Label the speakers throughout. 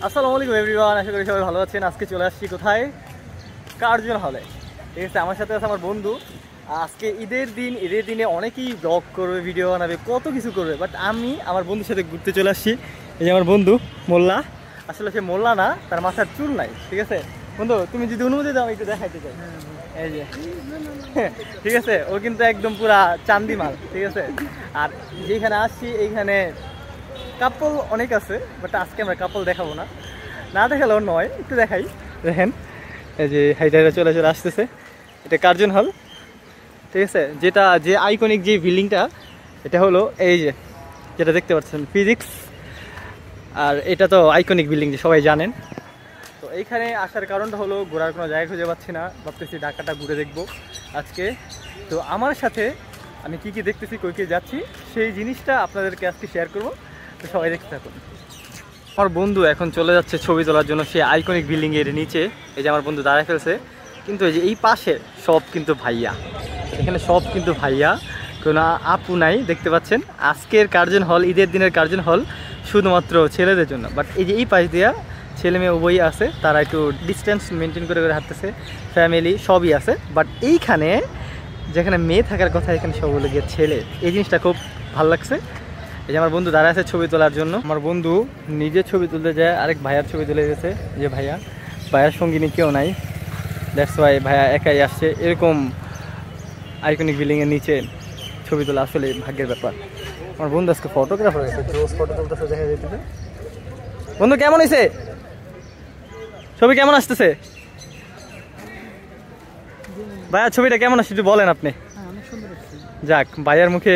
Speaker 1: আসসালামু আলাইকুম এভরিওয়ান, আশা করি সবাই ভালো আছেন। আজকে চলে আসছি কোথায়? কার্জন হলে। ঠিক আছে, আমার সাথে আছে আমার বন্ধু। আজকে ঈদের দিনে অনেকেই ব্লগ করবে, ভিডিও বানাবে, কত কিছু করবে, বাট আমি আমার বন্ধুর সাথে ঘুরতে চলে আসছি। এই যে আমার বন্ধু মোল্লা। আসলে সে মোল্লা না, তার মাথার চুল নাই। ঠিক আছে বন্ধু, তুমি যদি অনুমতি দাও একটু দেখাইতে চাই। এই যে ঠিক আছে, ও কিন্তু একদম পুরা চান্দি মাল। ঠিক আছে, আর যেখানে আসছি এইখানে কাপল অনেক আছে, বাট আজকে আমরা কাপল দেখাবো না, না দেখালেও নয়, একটু দেখাই। দেখেন এই যে হাইডাইরা চলে আসতেছে, এটা কার্জন হল। ঠিক আছে, যে আইকনিক যে বিল্ডিংটা, এটা হলো এই যে যেটা দেখতে পাচ্ছেন ফিজিক্স। আর এটা তো আইকনিক বিল্ডিং, যে সবাই জানেন। তো এইখানে আসার কারণটা হলো ঘোরার কোনো জায়গা খুঁজে পাচ্ছি না, ভাবতেছি ঢাকাটা ঘুরে দেখবো আজকে। তো আমার সাথে আমি কি কি দেখতেছি, কই কে যাচ্ছি, সেই জিনিসটা আপনাদেরকে আজকে শেয়ার করবো। তো সবাই দেখতে থাকুন। আমার বন্ধু এখন চলে যাচ্ছে ছবি তোলার জন্য সে আইকনিক বিল্ডিং এর নিচে। এই যে আমার বন্ধু দাঁড়ায় ফেলছে, কিন্তু এই যে এই পাশে সব কিন্তু ভাইয়া, এখানে সব কিন্তু ভাইয়া, কোনো আপু নাই। দেখতে পাচ্ছেন আজকের কার্জন হল, ঈদের দিনের কার্জন হল শুধুমাত্র ছেলেদের জন্য। বাট এই যে এই পাশ দিয়া ছেলে মেয়ে উভয়ই আছে, তারা একটু ডিস্টেন্স মেনটেন করে হাঁটতেছে, ফ্যামিলি সবই আছে। বাট এইখানে যেখানে মেয়ে থাকার কথা, এখানে সবগুলো গিয়ে ছেলে। এই জিনিসটা খুব ভালো লাগছে। এই যে আমার বন্ধু দাঁড়ায় আছে ছবি তোলার জন্য। আমার বন্ধু নিজে ছবি তুলতে যায়, আরেক ভাইয়ার ছবি তুলে গেছে। যে ভাইয়ার সঙ্গিনী কেউ নাই, দ্যাটস ওয়াই ভাইয়া একাই আসছে। এরকম আইকনিক বিল্ডিংয়ের নিচে ছবি তোলা আসলে ভাগ্যের ব্যাপার। আমার বন্ধু আজকে ফটোগ্রাফার হয়েছে, রোজ ফটো তুলতেছে, দেখা যেতেছে। বন্ধু কেমন হয়েছে ছবি, কেমন আসতেছে ভাইয়া? ছবিটা কেমন আসছে একটু বলেন আপনি। যাক, ভাইয়ার মুখে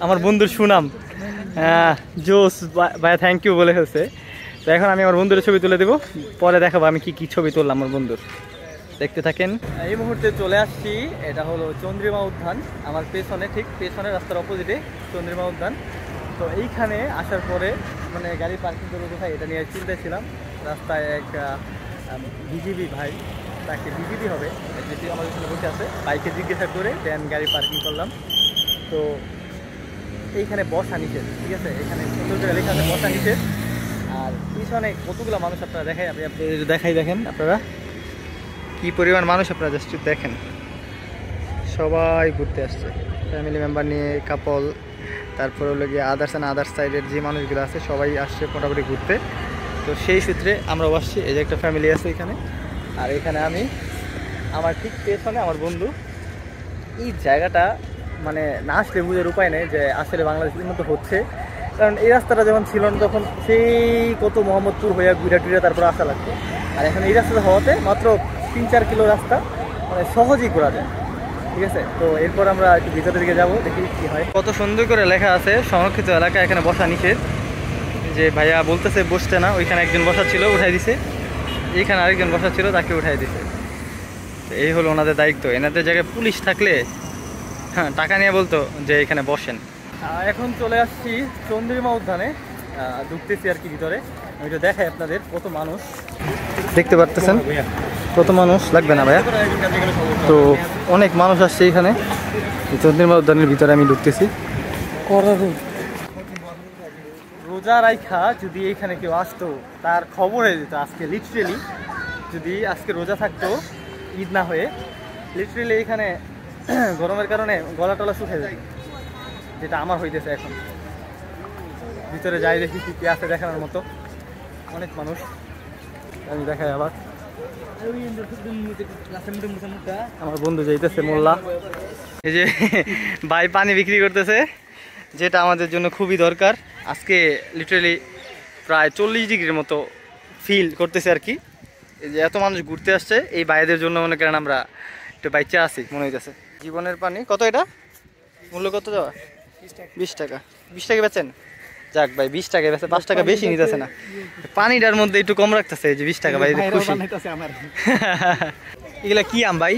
Speaker 1: আমার বন্ধুর সুনাম। জোস ভাইয়া থ্যাংক ইউ বলে ফেলছে। তো এখন আমি আমার বন্ধুর ছবি তুলে দেবো, পরে দেখাবো আমি কি কি ছবি তুললাম আমার বন্ধুর। দেখতে থাকেন। এই মুহূর্তে চলে আসছি, এটা হলো চন্দ্রিমা উদ্যান। আমার পেছনে, ঠিক পেছনে রাস্তার অপোজিটে চন্দ্রিমা উদ্যান। তো এইখানে আসার পরে মানে গাড়ি পার্কিং করবো কোথায়, এটা নিয়ে চিন্তায় রাস্তায় এক বিজিবি ভাই, তাকে বিজিবি হবে যেটি আমাদের সাথে বসে আছে, বাইকে জিজ্ঞাসা করে দেন গাড়ি পার্কিং করলাম। তো এইখানে বসা নিষেধ। ঠিক আছে, এখানে সুন্দর করে লেখা আছে বসা নিষেধ। আর পিছনে কতগুলো মানুষ আপনারা দেখাই, আপনি দেখেন আপনারা কি পরিমাণ মানুষ, আপনারা জাস্ট দেখেন। সবাই ঘুরতে আসছে, ফ্যামিলি মেম্বার নিয়ে, কাপল, তারপর হলো গিয়ে আদার্স সাইডের যে মানুষগুলো আছে সবাই আসছে মোটামুটি ঘুরতে। তো সেই সূত্রে আমরাও আসছি। এই যে একটা ফ্যামিলি আছে এখানে, আর এখানে আমি, আমার ঠিক পেছনে আমার বন্ধু। এই জায়গাটা মানে না আসলে বুঝার উপায় নেই যে আসলে বাংলাদেশের মতো হচ্ছে। কারণ এই রাস্তাটা যখন ছিল না, তখন সেই কত মোহাম্মদপুর হইয়া ঘুরে টুরে তারপর আসা লাগতো। আর এখন এই রাস্তাটা হওয়াতে মাত্র 3-4 কিলো রাস্তা, মানে সহজেই ঘোরা যায়। ঠিক আছে, তো এরপর আমরা একটু ভিতরের দিকে যাবো, দেখি কি হয়। কত সুন্দর করে লেখা আছে সংরক্ষিত এলাকা, এখানে বসা নিষেধ। যে ভাইয়া বলতেছে বসতে না, ওইখানে একজন বসা ছিল উঠাই দিছে, এইখানে আরেকজন বসা ছিল তাকে উঠাই দিছে। এই হলো ওনাদের দায়িত্ব। এনাদের জায়গায় পুলিশ থাকলে হ্যাঁ টাকা নিয়ে বলতো যে এখানে বসেন। এখন চলে আসছি চন্দ্রিমা উদ্যানে, ঢুকতেছি আর কি ভিতরে। আমি তো দেখাই আপনাদের কত মানুষ দেখতে পারতেছেন, কত মানুষ লাগবে না ভাইয়া। তো অনেক মানুষ আসছে এখানে চন্দ্রিমা উদ্যানের ভিতরে। আমি ঢুকতেছি। রোজা রাইখা যদি এখানে কেউ আসতো, তার খবর হয়ে যেত আজকে। লিটারেলি যদি আজকে রোজা থাকতো, ঈদ না হয়ে, লিটারেলি এখানে গরমের কারণে গলা টলা শুকিয়ে যায়, যেটা আমার হইতেছে এখন। ভিতরে যাই, দেখি কি আছে দেখানোর মতো। অনেক মানুষ, আমি দেখাই আবার। আমার বন্ধু যাইতেছে মোল্লা। এই যে ভাই পানি বিক্রি করতেছে, যেটা আমাদের জন্য খুবই দরকার। আজকে লিটারেলি প্রায় 40 ডিগ্রির মতো ফিল করতেছে আর কি। এই যে এত মানুষ ঘুরতে আসছে, এই ভাইদের জন্য মনে করেন আমরা একটু বাইচা আছি মনে হইতেছে। জীবনের পানি কত, এটা মূল্য কত যাওয়া? 20 টাকা। 20 টাকা বেচেন? যাক ভাই, 20 টাকা বেচে, 5 টাকা বেশি নিতেছে না। পানিটার মধ্যে একটু কম রাখতেছে। এই যে 20 টাকা ভাই, খুশি। এগুলা কি আম ভাই?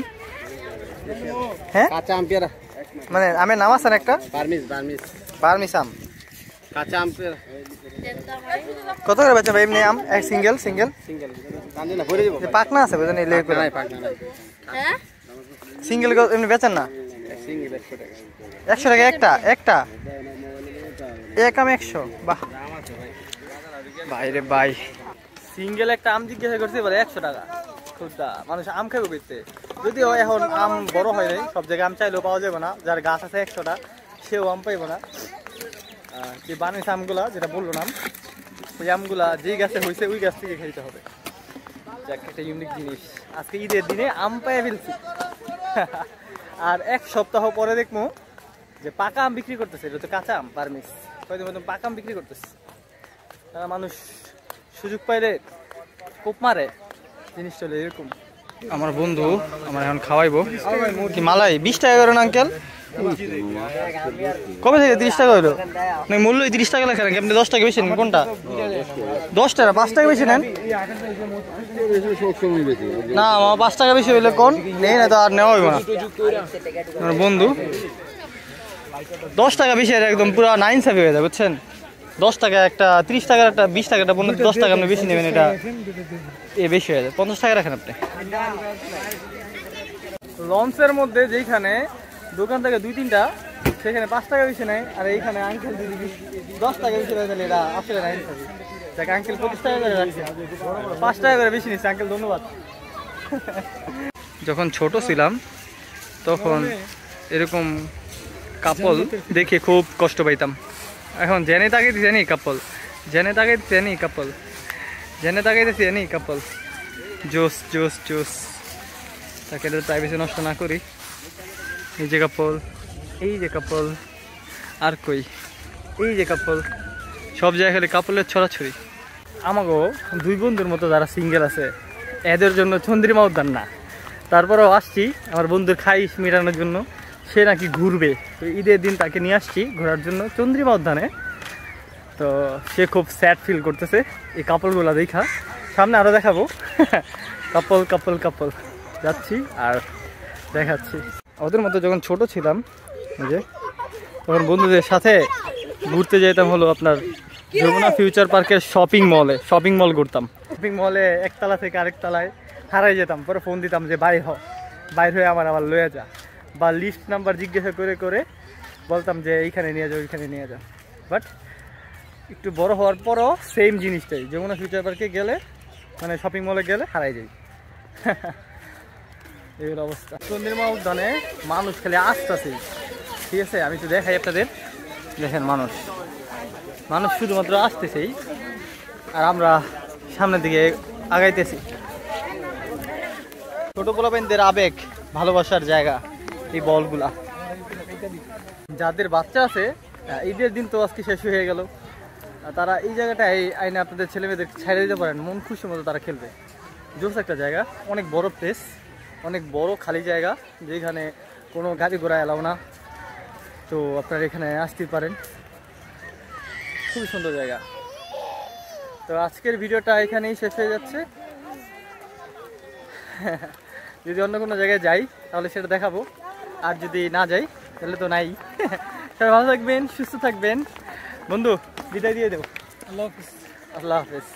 Speaker 1: হ্যাঁ, কাঁচা আম পেয়ারা, মানে আমের নাম আছে না একটা, বার্মিস আম, কাঁচা আম পেয়ারা। কত করে বেচেন ভাই এমনি আম? এক সিঙ্গেল পাকনা আছে বুঝলেন? সিঙ্গেল এমনি বেচেন না? 100 টাকা একটা এক আম 100। বাহ ভাই রে ভাই, সিঙ্গেল একটা আম জিজ্ঞাসা করছে বলে 100 টাকা খুদা। মানুষ আম খাবে করতে, যদিও এখন আম বড় হয় নাই, সব জায়গায় আম চাইলেও পাওয়া যাবে না। যার গাছ আছে 100টা সেও আম পাইব না। যে বানিয়েছে আমগুলা, যেটা বললো নাম, ওই আমগুলা যেই গাছে হয়েছে ওই গাছ থেকে খাইতে হবে। যাক, একটা ইউনিক জিনিস। আজকে ঈদের দিনে আম পাইয়া ফেলছি। আর 1 সপ্তাহ পরে দেখবো যে পাকা আম বিক্রি করতেছে। এটা তো কাঁচা আম পারমিস, কয়দিন মতো পাকা আম বিক্রি করতেছে। তারা মানুষ সুযোগ পাইলে কোপ মারে, জিনিস চলে এরকম। আমার বন্ধু আমার এখন খাওয়াইবো কি মালাই 20 টাকা করে না আঙ্কেল? কবে থেকে 30 টাকা হইলো? মূল্য 30 টাকা লেখা নাকি? আপনি 10 টাকা বেশি নেন কোনটা? 10 টাকা 5 টাকা বেশি নেন না? আমার 5 টাকা বেশি হইলে কোন নেই না তো আর নেওয়া হইব না। আমার বন্ধু 10 টাকা বেশি একদম পুরো 9 সাবি হয়ে যায়, বুঝছেন? 10 টাকা একটা, 30 টাকার একটা, 20 টাকা একটা বন্ধু 10 টাকা আপনি বেশি নেবেন, এটা বেশি হয়ে যায়। 50 টাকা রাখেন আপনি। লঞ্চের মধ্যে যেখানে দোকান থেকে 2-3টা, সেখানে 5 টাকা বেশি নেয়। আর এইখানে আঙ্কেল যদি 10 টাকা বেশি নেয় তাহলে এটা আসলে নাই থাকবে। দেখ আঙ্কেল 25 টাকা করে রাখছে, 5 টাকা করে বেশি নিচ্ছে। আঙ্কেল ধন্যবাদ। যখন ছোট ছিলাম তখন এরকম কাপল দেখে খুব কষ্ট পাইতাম। এখন জেনে তাকাইতেছি জানি কাপল, জেনে তাকাইতেছি জানি কাপল, জেনে তাকাইতেছি জানি কাপল। জোস জোস জোস। তাকে প্রাইভেসি নষ্ট না করি। এই যে কাপল, এই যে কাপল, আর কই এই যে কাপল, সব জায়গায় খালি কাপলের ছড়াছড়ি। আমাকেও 2 বন্ধুর মতো যারা সিঙ্গেল আছে এদের জন্য চন্দ্রিমা উদ্যান না। তারপরেও আসছি আমার বন্ধুর খাইশ মেটানোর জন্য। সে নাকি ঘুরবে, তো ঈদের দিন তাকে নিয়ে আসছি ঘোরার জন্য চন্দ্রিমা উদ্যানে। তো সে খুব স্যাড ফিল করতেছে এই কাপলগুলো দেখা। সামনে আরও দেখাবো কাপল কাপল কাপল। যাচ্ছি আর দেখাচ্ছি। ওদের মতো যখন ছোট ছিলাম যে, তখন বন্ধুদের সাথে ঘুরতে যেতাম হলো আপনার যমুনা ফিউচার পার্কের শপিং মল ঘুরতাম। শপিং মলে একতলা থেকে আরেক তলায় হারাই যেতাম। পরে ফোন দিতাম যে বাইর হয়ে আবার লয়ে যা, বা লিস্ট নাম্বার জিজ্ঞাসা করে করে বলতাম যে এইখানে নিয়ে যাও, এইখানে নিয়ে যাও। বাট একটু বড় হওয়ার পরও সেম জিনিসটাই, যমুনা ফিউচার পার্কে গেলে মানে শপিং মলে গেলে হারাই যাই। এই অবস্থা। চন্দ্রিমা উদ্যানে মানুষ খালি আসতেছে, ঠিক আছে? আমি তো দেখাই আপনাদের, দেখেন মানুষ শুধুমাত্র আসতেছেই, আর আমরা সামনের দিকে আগাইতেছি। ছোট পোলাপাইনদের আবেগ ভালোবাসার জায়গা এই বলগুলা। যাদের বাচ্চা আছে, ঈদের দিন তো আজকে শেষ হয়ে গেল, তারা এই জায়গাটায় আইনে আপনাদের ছেলেমেয়েদের ছেড়ে দিতে পারেন, মন খুশি মতো তারা খেলবে। জোস একটা জায়গা, অনেক বড় প্লেস, অনেক বড় খালি জায়গা, যেখানে কোনো গাড়ি ঘোড়া এলাও না। তো আপনারা এখানে আসতে পারেন, খুবই সুন্দর জায়গা। তো আজকের ভিডিওটা এখানেই শেষ হয়ে যাচ্ছে। যদি অন্য কোনো জায়গায় যাই তাহলে সেটা দেখাবো, আর যদি না যাই তাহলে তো নাই। সবাই ভালো থাকবেন, সুস্থ থাকবেন। বন্ধু বিদায় দিয়ে দেবো। আল্লাহ হাফেজ। আল্লাহ হাফেজ।